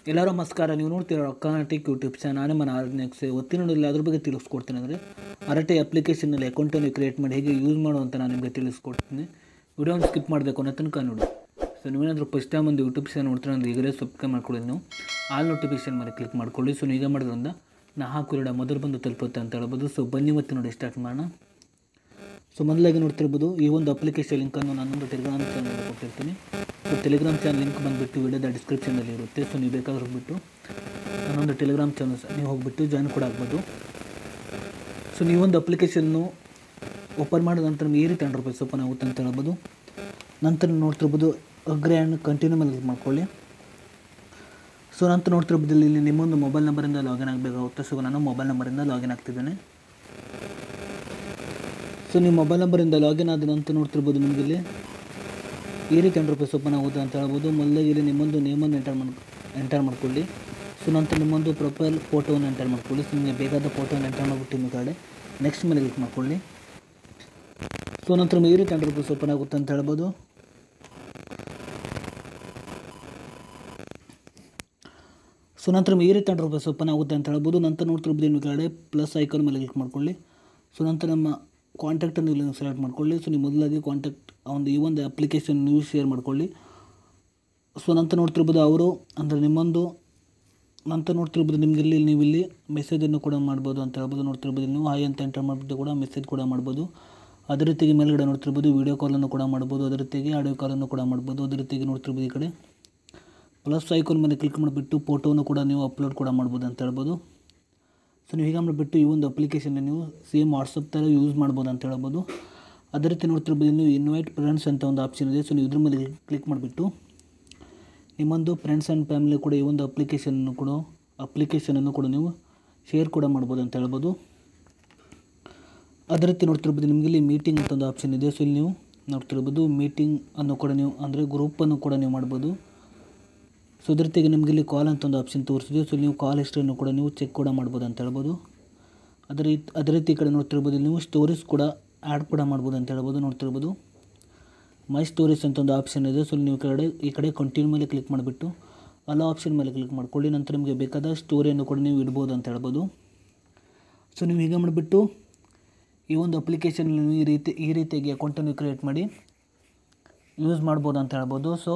ಎಲ್ಲರೂ ನಮಸ್ಕಾರ. ನೀವು ನೋಡ್ತೀರಾ ರೊಕ್ಕನಾಟಿಕ್ ಯೂಟ್ಯೂಬ್ ಚಾನಲ್. ನಾನು ಮನ ನೆಕ್ಸ್ಟ್ ಒತ್ತಿನಲ್ಲಿ ಅದ್ರ ಬಗ್ಗೆ ತಿಳಿಸ್ಕೊಡ್ತೀನಿ. ಅಂದರೆ ಅರಟೆ ಅಪ್ಲಿಕೇಶನಲ್ಲಿ ಅಕೌಂಟನ್ನು ಕ್ರಿಯೇಟ್ ಮಾಡಿ ಹೇಗೆ ಯೂಸ್ ಮಾಡುವಂತ ನಾನು ನಿಮಗೆ ತಿಳಿಸ್ಕೊಡ್ತೀನಿ. ವಿಡಿಯೋನ ಸ್ಕಿಪ್ ಮಾಡಬೇಕು ಅನ್ನೋ ತನಕ ನೋಡಿ. ಸೊ ನೀವೇನಾದರೂ ಫಸ್ಟ್ ಟೈಮ್ ಒಂದು ಯೂಟ್ಯೂಬ್ ಚಾನಲ್ ನೋಡ್ತೀರಾ ಅಂದರೆ ಈಗಲೇ ಸಬ್ಸ್ಕ್ರೈಬ್ ಮಾಡ್ಕೊಳ್ಳಿ. ನೀವು ಆಲ್ ನೋಟಿಫಿಕೇಶನ್ ಮೇಲೆ ಕ್ಲಿಕ್ ಮಾಡ್ಕೊಳ್ಳಿ. ಸೊ ಈಗ ಮಾಡೋದ್ರಿಂದ ನಾ ಹಾಕಿರೋ ಮೊದಲು ಬಂದು ತಲುಪುತ್ತೆ ಅಂತ ಹೇಳ್ಬೋದು. ಸೊ ಬನ್ನಿ ಇವತ್ತು ನೋಡಿ ಸ್ಟಾರ್ಟ್ ಮಾಡೋಣ. ಸೊ ಮೊದಲಾಗಿ ನೋಡ್ತಿರ್ಬೋದು ಈ ಒಂದು ಅಪ್ಲಿಕೇಶನ್ ಲಿಂಕನ್ನು ನಾನೊಂದು ಟೆಲಿಗ್ರಾಮ್ ಚಾನಲ್ ಕೊಟ್ಟಿರ್ತೀನಿ. ಸೊ ಟೆಲಿಗ್ರಾಮ್ ಚಾನಲ್ ಲಿಂಕ್ ಬಂದುಬಿಟ್ಟು ವಿಡಿಯೋದ ಡಿಸ್ಕ್ರಿಪ್ಷನಲ್ಲಿ ಇರುತ್ತೆ. ಸೊ ನೀವು ಬೇಕಾದ್ರೆ ಹೋಗ್ಬಿಟ್ಟು ನಾನೊಂದು ಟೆಲಿಗ್ರಾಮ್ ಚಾನಲ್ಸ್ ನೀವು ಹೋಗ್ಬಿಟ್ಟು ಜಾಯ್ನ್ ಕೂಡ ಆಗ್ಬೋದು. ಸೊ ನೀವೊಂದು ಅಪ್ಲಿಕೇಶನ್ನು ಓಪನ್ ಮಾಡಿದ ನಂತರ ಈ ರೀತಿ ₹100 ಓಪನ್ ಆಗುತ್ತೆ ಅಂತ ಹೇಳ್ಬೋದು. ನಂತರ ನೋಡ್ತಿರ್ಬೋದು ಅಗ್ರಿ ಆ್ಯಂಡ್ ಕಂಟಿನ್ಯೂ ಮೇಲೆ ಕ್ಲಿಕ್ ಮಾಡ್ಕೊಳ್ಳಿ. ಸೊ ನಂತರ ನೋಡ್ತಿರ್ಬೋದು ಇಲ್ಲಿ ನಿಮ್ಮೊಂದು ಮೊಬೈಲ್ ನಂಬರಿಂದ ಲಾಗಿನ್ ಆಗಬೇಕಾಗುತ್ತೆ. ಸೊ ನಾನು ಮೊಬೈಲ್ ನಂಬರಿಂದ ಲಾಗಿನ್ ಆಗ್ತಿದ್ದೇನೆ. ಸೊ ನೀವು ಮೊಬೈಲ್ ನಂಬರಿಂದ ಲಾಗಿನ್ ಆದ ನಂತರ ನೋಡ್ತಿರ್ಬೋದು ನಿಮಗೆ ಇಲ್ಲಿ ಈ ರೀತಿ ₹100 ಓಪನ್ ಆಗುತ್ತೆ ಅಂತ ಹೇಳ್ಬೋದು. ಮೊದಲಾಗಿ ಇಲ್ಲಿ ನಿಮ್ಮೊಂದು ನೇಮನ್ನು ಎಂಟರ್ ಮಾಡ್ಕೊಳ್ಳಿ. ಸೊ ನಂತರ ನಿಮ್ಮೊಂದು ಪ್ರೊಫೈಲ್ ಫೋಟೋವನ್ನು ಎಂಟರ್ ಮಾಡ್ಕೊಳ್ಳಿ. ಸೊ ನಿಮಗೆ ಬೇಕಾದ ಫೋಟೋವನ್ನು ಎಂಟರ್ ಮಾಡಿಬಿಟ್ಟು ನಿಮ್ಮ ಕಡೆ ನೆಕ್ಸ್ಟ್ ಮೇಲೆ ಕ್ಲಿಕ್ ಮಾಡ್ಕೊಳ್ಳಿ. ಸೊ ನಂತರ ಈ ರೀತಿ ₹100 ಓಪನ್ ಆಗುತ್ತೆ ಅಂತ ಹೇಳ್ಬೋದು. ಸೊ ನಂತರ ಈ ರೀತಿ ₹100 ಓಪನ್ ಆಗುತ್ತೆ ಅಂತ ಹೇಳ್ಬೋದು. ನಂತರ ನೋಡ್ತಿರ್ಬೋದು ನಿಮ್ಮ ಕಡೆ ಪ್ಲಸ್ ಐಕಾನ್ ಮೇಲೆ ಕ್ಲಿಕ್ ಮಾಡ್ಕೊಳ್ಳಿ. ಸೊ ನಂತರ ನಮ್ಮ ಕಾಂಟ್ಯಾಕ್ಟನ್ನು ಇಲ್ಲಿ ಸೆಲೆಕ್ಟ್ ಮಾಡ್ಕೊಳ್ಳಿ. ಸೊ ನೀವು ಮೊದಲಾಗಿ ಕಾಂಟ್ಯಾಕ್ಟ್ ಈ ಒಂದು ಅಪ್ಲಿಕೇಶನ್ ನೀವು ಶೇರ್ ಮಾಡ್ಕೊಳ್ಳಿ. ಸೊ ನಂತರ ನೋಡ್ತಿರ್ಬೋದು ಅವರು ಅಂದರೆ ನಿಮ್ಮೊಂದು ನಂತರ ನೋಡ್ತಿರ್ಬೋದು ನಿಮಗೆ ನೀವು ಇಲ್ಲಿ ಮೆಸೇಜನ್ನು ಕೂಡ ಮಾಡ್ಬೋದು ಅಂತ ಹೇಳ್ಬೋದು. ನೋಡ್ತಿರ್ಬೋದು ನೀವು ಹಾಯ್ ಅಂತ ಎಂಟರ್ ಮಾಡಿಬಿಟ್ಟು ಕೂಡ ಮೆಸೇಜ್ ಕೂಡ ಮಾಡ್ಬೋದು. ಅದೇ ರೀತಿಗೆ ಮೇಲ್ಗಡೆ ನೋಡ್ತಿರ್ಬೋದು ವೀಡಿಯೋ ಕಾಲನ್ನು ಕೂಡ ಮಾಡ್ಬೋದು. ಅದೇ ರೀತಿಯಾಗಿ ಆಡಿಯೋ ಕಾಲನ್ನು ಕೂಡ ಮಾಡ್ಬೋದು. ಅದೇ ರೀತಿಯಾಗಿ ನೋಡ್ತಿರ್ಬೋದು ಈ ಕಡೆ ಪ್ಲಸ್ ಐಕಾನ್ ಮೇಲೆ ಕ್ಲಿಕ್ ಮಾಡಿಬಿಟ್ಟು ಫೋಟೋವನ್ನು ಕೂಡ ನೀವು ಅಪ್ಲೋಡ್ ಕೂಡ ಮಾಡ್ಬೋದು ಅಂತ ಹೇಳ್ಬೋದು. ಸೊ ನೀವು ಹೀಗೆ ಮಾಡಿಬಿಟ್ಟು ಈ ಒಂದು ಅಪ್ಲಿಕೇಶನ್ನ ನೀವು ಸೇಮ್ ವಾಟ್ಸಪ್ ಥರ ಯೂಸ್ ಮಾಡ್ಬೋದು ಅಂತ ಹೇಳ್ಬೋದು. ಅದೇ ರೀತಿ ನೋಡ್ತಿರ್ಬೋದು ನೀವು ಇನ್ವೈಟ್ ಫ್ರೆಂಡ್ಸ್ ಅಂತ ಒಂದು ಆಪ್ಷನ್ ಇದೆ. ಸೊ ನೀವು ಇದ್ರ ಮೇಲೆ ಕ್ಲಿಕ್ ಮಾಡಿಬಿಟ್ಟು ನಿಮ್ಮೊಂದು ಫ್ರೆಂಡ್ಸ್ ಆ್ಯಂಡ್ ಫ್ಯಾಮಿಲಿ ಕೂಡ ಈ ಒಂದು ಅಪ್ಲಿಕೇಶನನ್ನು ಕೂಡ ನೀವು ಶೇರ್ ಕೂಡ ಮಾಡ್ಬೋದು ಅಂತ ಹೇಳ್ಬೋದು. ಅದೇ ರೀತಿ ನೋಡ್ತಿರ್ಬೋದು ನಿಮಗೆ ಇಲ್ಲಿ ಮೀಟಿಂಗ್ ಅಂತ ಒಂದು ಆಪ್ಷನ್ ಇದೆ. ಸೊ ಇಲ್ಲಿ ನೀವು ನೋಡ್ತಿರ್ಬೋದು ಮೀಟಿಂಗ್ ಅನ್ನು ಕೂಡ ನೀವು ಅಂದರೆ ಗ್ರೂಪನ್ನು ಕೂಡ ನೀವು ಮಾಡ್ಬೋದು. ಸೊ ಅದ್ರ ಜೊತೆಗೆ ನಿಮಗೆ ಇಲ್ಲಿ ಕಾಲ್ ಅಂತ ಒಂದು ಆಪ್ಷನ್ ತೋರಿಸಿದೆ. ಸೊ ನೀವು ಕಾಲ್ ಹಿಸ್ಟ್ರಿಯನ್ನು ಕೂಡ ನೀವು ಚೆಕ್ ಕೂಡ ಮಾಡ್ಬೋದು ಅಂತ ಹೇಳ್ಬೋದು. ಅದೇ ರೀತಿ ಈ ಕಡೆ ನೋಡ್ತಿರ್ಬೋದು ನೀವು ಸ್ಟೋರೀಸ್ ಕೂಡ ಆ್ಯಡ್ ಕೂಡ ಮಾಡ್ಬೋದು ಅಂತ ಹೇಳ್ಬೋದು. ನೋಡ್ತಿರ್ಬೋದು ಮೈ ಸ್ಟೋರೀಸ್ ಅಂತ ಒಂದು ಆಪ್ಷನ್ ಇದೆ. ಸೊ ನೀವು ಈ ಕಡೆ ಕಂಟಿನ್ಯೂ ಮೇಲೆ ಕ್ಲಿಕ್ ಮಾಡಿಬಿಟ್ಟು ಅಲ್ಲ ಆಪ್ಷನ್ ಮೇಲೆ ಕ್ಲಿಕ್ ಮಾಡ್ಕೊಳ್ಳಿ. ನಂತರ ನಿಮಗೆ ಬೇಕಾದ ಸ್ಟೋರಿಯನ್ನು ಕೂಡ ನೀವು ಇಡ್ಬೋದು ಅಂತ ಹೇಳ್ಬೋದು. ಸೊ ನೀವು ಹೀಗೆ ಮಾಡಿಬಿಟ್ಟು ಈ ಒಂದು ಅಪ್ಲಿಕೇಶನ್ ನೀವು ಈ ರೀತಿಯಾಗಿ ಅಕೌಂಟನ್ನು ಕ್ರಿಯೇಟ್ ಮಾಡಿ ಯೂಸ್ ಮಾಡ್ಬೋದು ಅಂತ ಹೇಳ್ಬೋದು. ಸೊ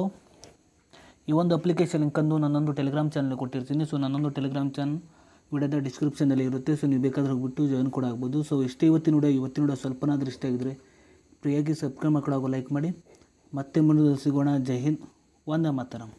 ಈ ಒಂದು ಅಪ್ಲಿಕೇಶನ್ ಲಿಂಕಂದು ನನ್ನೊಂದು ಟೆಲಿಗ್ರಾಮ್ ಚಾನಲ್ ಕೊಟ್ಟಿರ್ತೀನಿ. ಸೊ ನನ್ನೊಂದು ಟೆಲಿಗ್ರಾಮ್ ಚಾನಲ್ ವಿಡಿಯೋದ ಡಿಸ್ಕ್ರಿಪ್ಷನಲ್ಲಿ ಇರುತ್ತೆ. ಸೊ ನೀವು ಬೇಕಾದ್ರೆ ಹೋಗ್ಬಿಟ್ಟು ಜಾಯ್ನ್ ಕೂಡ ಆಗ್ಬೋದು. ಸೊ ಇಷ್ಟೇ ಇವತ್ತಿನ ವಿಡಿಯೋ ಸ್ವಲ್ಪನಾದರೂ ಇಷ್ಟ ಆಗಿದ್ರೆ ಫ್ರೀಯಾಗಿ ಸಬ್ಸ್ಕ್ರೈಬ್ ಮಾಡ್ಕೊಳ್ಳೋ ಲೈಕ್ ಮಾಡಿ. ಮತ್ತೆ ಮುಂದೆ ಸಿಗೋಣ. ಜೈ ಹಿಂದ್, ವಂದೇ ಮಾತರಂ.